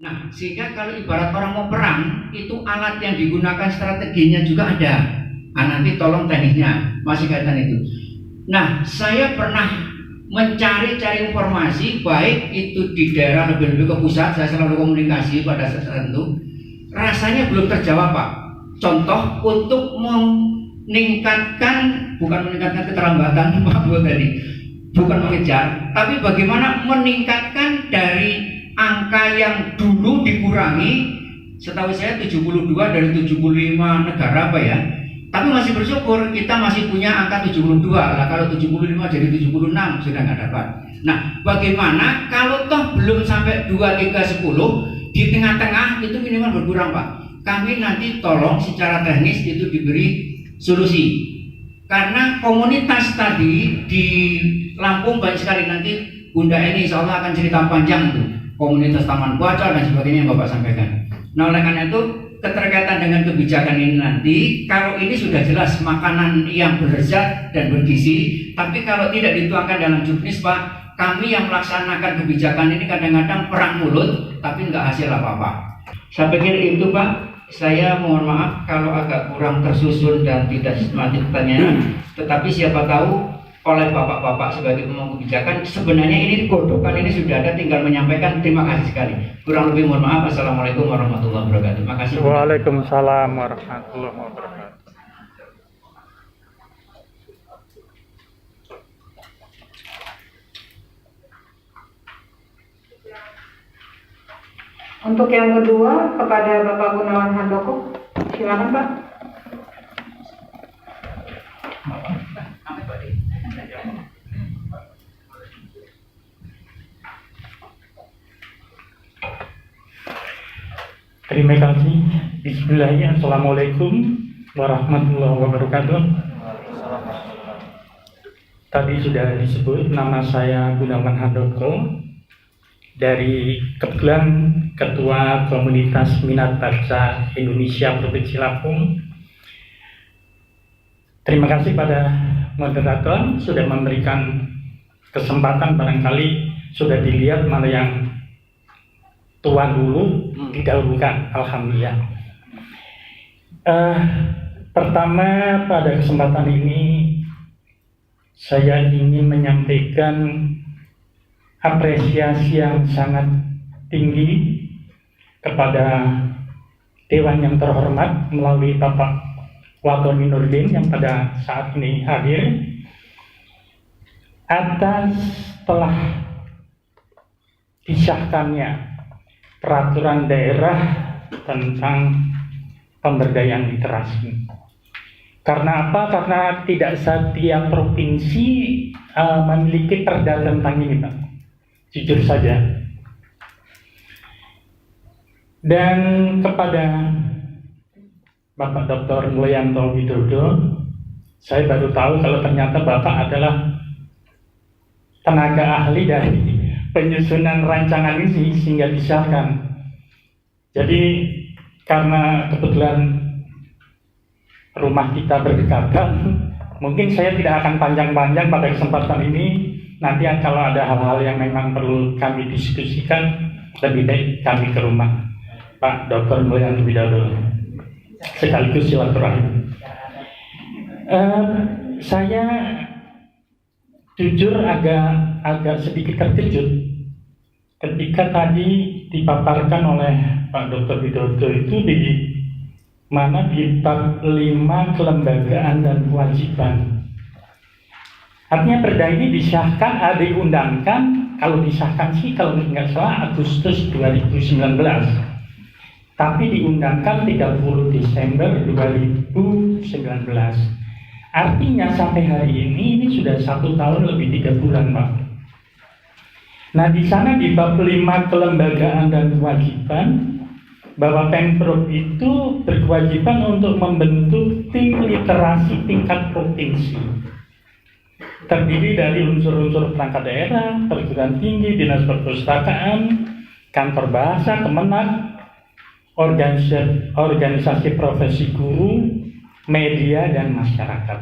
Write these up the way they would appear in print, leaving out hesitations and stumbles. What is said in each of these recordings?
Nah, sehingga kalau ibarat orang mau perang, itu alat yang digunakan strateginya juga ada. Nanti tolong tekniknya, masih kaitan itu. Nah, saya pernah mencari-cari informasi, baik itu di daerah lebih-lebih ke pusat, saya selalu komunikasi pada saat tertentu. Rasanya belum terjawab, Pak. Contoh untuk meningkatkan, bukan meningkatkan keterlambatan Pak Bu tadi, bukan mengejar, tapi bagaimana meningkatkan dari angka yang dulu dikurangi. Setahu saya 72 dari 75 negara apa ya, tapi masih bersyukur kita masih punya angka 72 lah. Kalau 75 jadi 76 sudah nggak dapat. Nah, bagaimana kalau toh belum sampai 2, 3, 10, di tengah-tengah itu minimal berkurang, Pak. Kami nanti tolong secara teknis itu diberi solusi. Karena komunitas tadi di Lampung banyak sekali, nanti Bunda Eni insya Allah akan cerita panjang itu. Komunitas Taman Kuaca dan sebagainya yang Bapak sampaikan. Nah, oleh karena itu keterkaitan dengan kebijakan ini nanti, kalau ini sudah jelas makanan yang berlezat dan bergizi, tapi kalau tidak dituangkan dalam juknis, Pak, kami yang melaksanakan kebijakan ini kadang-kadang perang mulut, tapi nggak hasil apa-apa. Saya pikir itu, Pak. Saya mohon maaf kalau agak kurang tersusun dan tidak sistematik pertanyaan, tetapi siapa tahu oleh bapak-bapak sebagai pemangku kebijakan, sebenarnya ini godokan ini sudah ada, tinggal menyampaikan. Terima kasih sekali. Kurang lebih mohon maaf. Assalamualaikum warahmatullahi wabarakatuh. Terima kasih. Waalaikumsalam warahmatullahi wabarakatuh. Untuk yang kedua kepada Bapak Gunawan Handoko, silakan Pak. Terima kasih. Bismillahirrahmanirrahim. Assalamualaikum warahmatullahi wabarakatuh. Tadi sudah disebut nama saya Gunawan Handoko, dari kebetulan Ketua Komunitas Minat Baca Indonesia Provinsi Lampung. Terima kasih pada moderator sudah memberikan kesempatan, barangkali sudah dilihat mana yang tua dulu didahulukan. Alhamdulillah. Pertama, pada kesempatan ini saya ingin menyampaikan apresiasi yang sangat tinggi kepada Dewan yang terhormat melalui Bapak Watoni Nurdin yang pada saat ini hadir, atas telah disahkannya peraturan daerah tentang pemberdayaan literasi. Karena apa? Karena tidak setiap provinsi memiliki perda tentang ini, Pak. Jujur saja. Dan kepada Bapak Dr. Mulyanto Widodo, saya baru tahu kalau ternyata Bapak adalah tenaga ahli dari penyusunan rancangan ini sehingga disahkan. Jadi karena kebetulan rumah kita berdekatan, mungkin saya tidak akan panjang-panjang pada kesempatan ini. Nanti kalau ada hal-hal yang memang perlu kami diskusikan, lebih baik kami ke rumah Pak Dr. Mulyanto Widodo sekaligus silaturahim. Saya jujur agak sedikit terkejut ketika tadi dipaparkan oleh Pak Dr. Widodo itu di mana di bab 5 kelembagaan dan kewajiban. Artinya perda ini disahkan, diundangkan, kalau disahkan sih kalau nggak salah Agustus 2019, tapi diundangkan 30 Desember 2019. Artinya sampai hari ini sudah 1 tahun lebih 3 bulan, Pak. Nah, di sana di bab 5 kelembagaan dan kewajiban, bahwa Pemprov itu berkewajiban untuk membentuk tim literasi tingkat provinsi. Terdiri dari unsur-unsur perangkat daerah, perguruan tinggi, dinas perpustakaan, kantor bahasa, Kemenak, organisasi profesi guru, media dan masyarakat.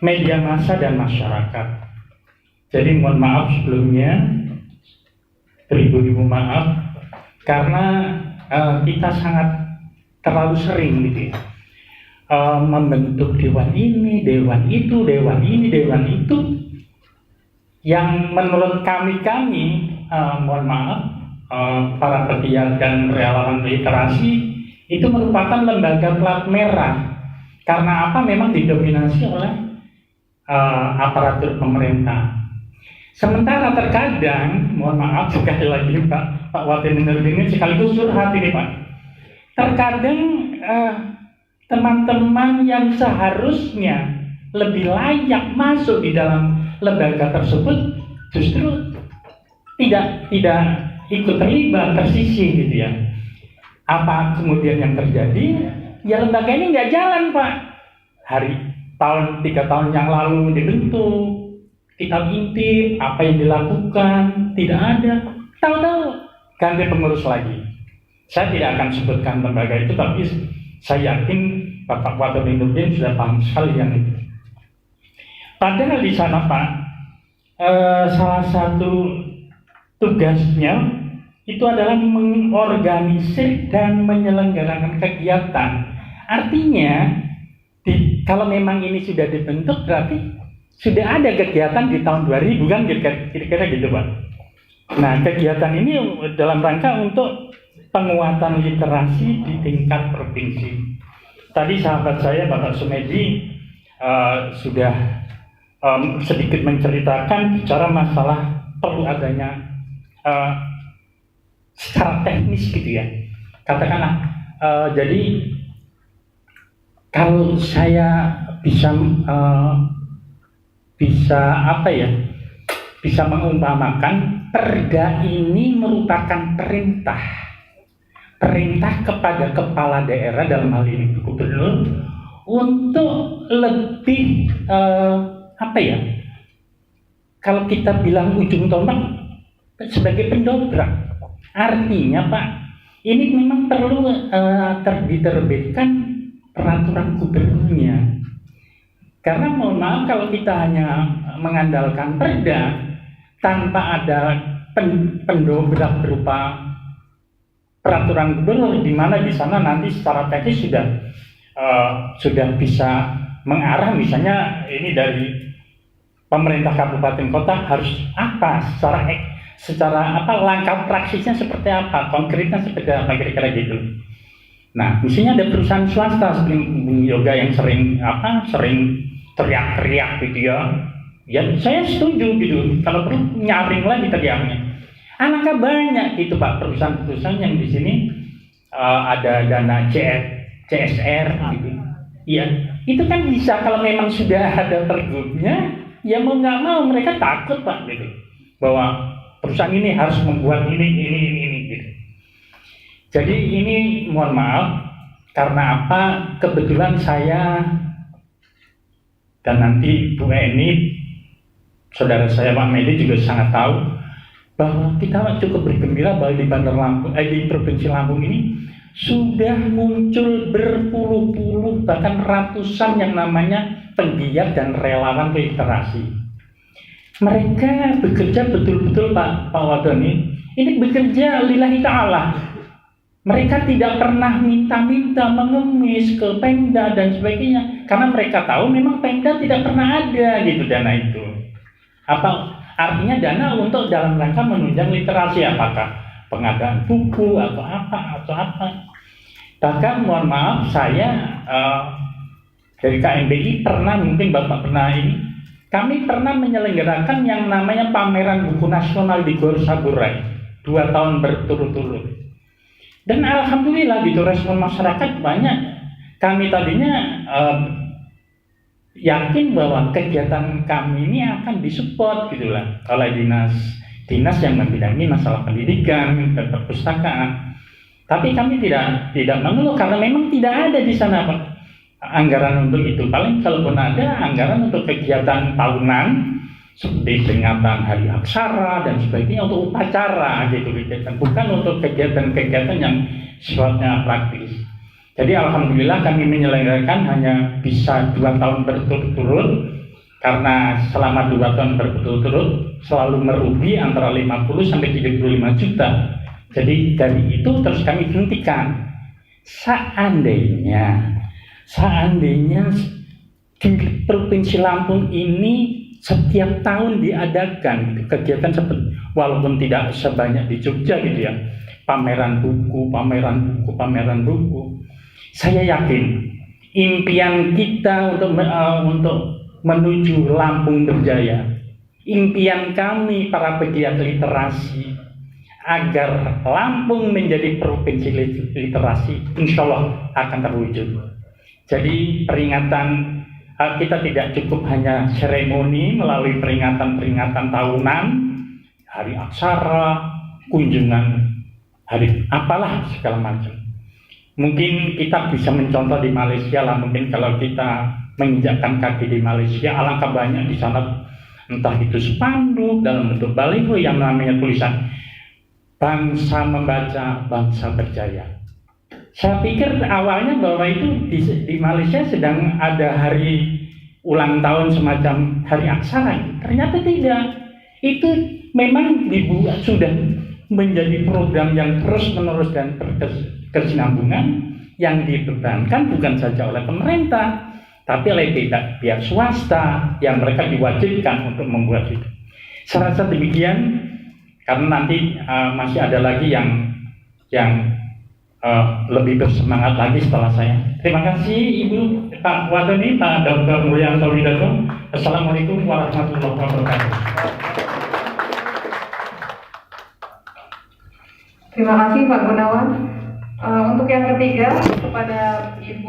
Media massa dan masyarakat. Jadi mohon maaf sebelumnya, beribu-ribu maaf karena kita sangat terlalu sering gitu ya, membentuk dewan ini, dewan itu, dewan ini, dewan itu, yang menurut kami mohon maaf, para pegiat dan relawan literasi itu merupakan lembaga plat merah. Karena apa? Memang didominasi oleh aparatur pemerintah. Sementara terkadang, mohon maaf sekali lagi Pak Wakil Nurdin, sekaligus curhat ini Pak. Terkadang teman-teman yang seharusnya lebih layak masuk di dalam lembaga tersebut justru tidak ikut terlibat, tersisih gitu ya. Apa kemudian yang terjadi? Ya lembaga ini nggak jalan Pak. 3 tahun yang lalu dibentuk, kita intip apa yang dilakukan, tidak ada. Tahu-tahu ganti pengurus lagi. Saya tidak akan sebutkan lembaga itu, tapi saya yakin Bapak Wakil Nurdin sudah paham sekali yang itu. Padahal di sana Pak, salah satu tugasnya itu adalah mengorganisir dan menyelenggarakan kegiatan. Artinya, kalau memang ini sudah dibentuk, berarti sudah ada kegiatan di tahun 2000 kan, kira-kira gitu Pak. Nah, kegiatan ini dalam rangka untuk penguatan literasi di tingkat provinsi. Tadi sahabat saya Bapak Sumedi sudah sedikit menceritakan bicara masalah perlu adanya secara teknis gitu ya, katakanlah jadi kalau saya bisa mengumpamakan perda ini merupakan perintah kepada kepala daerah, dalam hal ini gubernur, untuk lebih kalau kita bilang ujung tombak sebagai pendobrak. Artinya Pak, ini memang perlu diterbitkan peraturan gubernurnya. Karena mohon maaf kalau kita hanya mengandalkan perda tanpa ada pendobrak berupa peraturan gubernur, di mana di sana nanti secara teknis sudah bisa mengarah, misalnya ini dari pemerintah kabupaten kota harus apa secara langkah praksisnya seperti apa, konkretnya seperti apa, kira-kira gitu. Nah, misalnya ada perusahaan swasta seperti Bung Yoga yang sering teriak-teriak gitu ya. Ya saya setuju gitu. Kalau perlu nyaring lagi teriaknya. Alangkah banyak gitu Pak perusahaan-perusahaan yang di sini ada dana CSR gitu. Iya, itu kan bisa kalau memang sudah ada pergubnya, ya mau nggak mau mereka takut Pak gitu. Bahwa perusahaan ini harus membuat ini gitu. Jadi ini mohon maaf karena apa, kebetulan saya dan nanti Bu Eni, saudara saya Pak Medi juga sangat tahu bahwa kita cukup bergembira bahwa di Bandar Lampung, di Provinsi Lampung ini sudah muncul berpuluh-puluh bahkan ratusan yang namanya penggiat dan relawan literasi. Mereka bekerja betul-betul Pak Wadoni, ini bekerja lillahi ta'ala. Mereka tidak pernah minta-minta mengemis ke Pemda dan sebagainya, karena mereka tahu memang Pemda tidak pernah ada gitu dana itu. Apa artinya dana untuk dalam rangka menunjang literasi, apakah pengadaan buku atau apa. Bahkan mohon maaf saya dari KMBI pernah, mungkin Bapak pernah ini, kami pernah menyelenggarakan yang namanya pameran buku nasional di Gor Saburai 2 tahun berturut-turut. Dan alhamdulillah gitu respon masyarakat banyak. Kami tadinya yakin bahwa kegiatan kami ini akan disupport gitulah oleh dinas yang membidangi masalah pendidikan dan perpustakaan. Tapi kami tidak mengeluh karena memang tidak ada di sana Pak anggaran untuk itu. Paling kalaupun ada anggaran untuk kegiatan tahunan seperti peringatan Hari Aksara dan sebagainya untuk upacara gitu, bukan untuk kegiatan-kegiatan yang sifatnya praktis. Jadi alhamdulillah kami menyelenggarakan hanya bisa 2 tahun berturut-turut karena selama 2 tahun berturut-turut selalu merugi antara 50 sampai 75 juta. Jadi dari itu terus kami hentikan. Seandainya di Provinsi Lampung ini setiap tahun diadakan kegiatan seperti, walaupun tidak sebanyak di Jogja gitu ya, pameran buku. Saya yakin impian kita untuk menuju Lampung berjaya, impian kami para pegiat literasi agar Lampung menjadi provinsi literasi, insya Allah akan terwujud. Jadi peringatan kita tidak cukup hanya seremoni melalui peringatan tahunan, hari aksara, kunjungan, hari apalah segala macam. Mungkin kita bisa mencontoh di Malaysia lah, mungkin kalau kita menginjakkan kaki di Malaysia, alangkah banyak di sana, entah itu spanduk dalam bentuk baliho yang namanya tulisan bangsa membaca, bangsa berjaya. Saya pikir awalnya bahwa itu di Malaysia sedang ada hari ulang tahun semacam hari aksara. Ternyata tidak. Itu memang dibuat sudah menjadi program yang terus-menerus dan berkesinambungan yang dibebankan bukan saja oleh pemerintah, tapi oleh pihak swasta yang mereka diwajibkan untuk membuat itu. Saya rasa demikian. Karena nanti masih ada lagi yang lebih bersemangat lagi setelah saya. Terima kasih Ibu Pak Wadoni, Pak Dr. Mulyanto Widodo. Assalamualaikum warahmatullahi wabarakatuh. Terima kasih Pak Gunawan. Untuk yang ketiga kepada Ibu